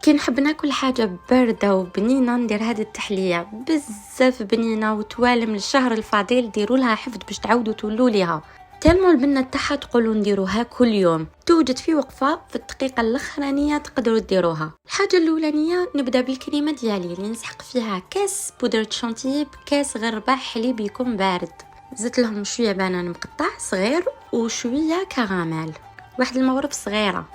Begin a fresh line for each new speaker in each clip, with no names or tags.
كي نحب ناكل حاجه بارده وبنينه ندير هذه التحليه بزاف بنينه وتوالم للشهر الفضيل. ديروا لها حفظ باش تعاودوا تولوا ليها. تالمو البنه تاعها تقولوا نديروها كل يوم. توجد في وقفه في الدقيقه الاخرانيه تقدروا ديروها. الحاجه الاولانيه نبدا بالكريمه ديالي اللي نسحق فيها كاس بودره شانتيي بكاس غربه حليب يكون بارد. زدت لهم شويه بنان مقطع صغير وشويه كراميل، واحد المغرف صغيره،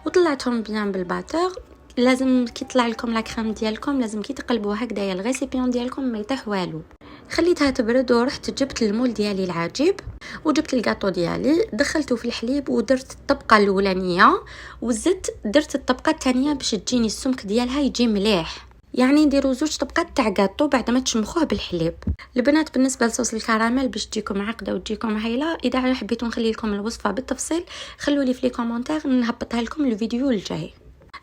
وطلعتهم بيان بالباتور. لازم كي يطلع لكم لا كريم ديالكم لازم كي تقلبوا هكذايا الغيسيبيون ديالكم ما يطيح والو. خليتها تبرد ورحت جبت المول ديالي العجيب وجبت الكاطو ديالي دخلته في الحليب ودرت الطبقه الاولانيه وزدت درت الطبقه الثانيه باش تجيني السمك ديالها يجي مليح. يعني نديروا زوج طبقات تاع كاطو بعد ما تشمخوه بالحليب. البنات بالنسبه لصوص الكراميل باش تجيكم عقده وتجيكم هايله. اذا حبيتوا نخلي لكم الوصفه بالتفصيل خلوا لي في لي كومونتير نهبطها لكم الفيديو الجاي.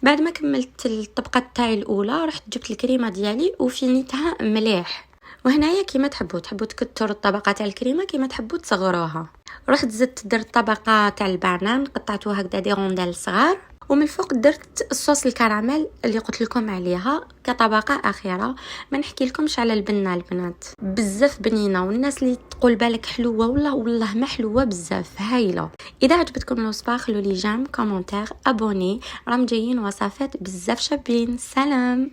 بعد ما كملت الطبقه تاعي الاولى رحت جبت الكريمه ديالي وفينيتها مليح. وهنايا كيما تحبوا تكثروا الطبقه تاع الكريمه كيما تحبوا تصغروها. رحت زدت درت طبقه تاع البنان قطعتوها هكذا دي روندال صغار، ومن الفوق درت الصوص الكراميل اللي قلت لكم عليها كطبقه اخيره. ما نحكي لكمش على البنه البنات بزاف بنينه، والناس اللي تقول بالك حلوه والله ما حلوه بزاف هايله. اذا عجبتكم الوصفه خلوا لي جيم كومونتير ابوني، راهم جايين وصفات بزاف شابين. سلام.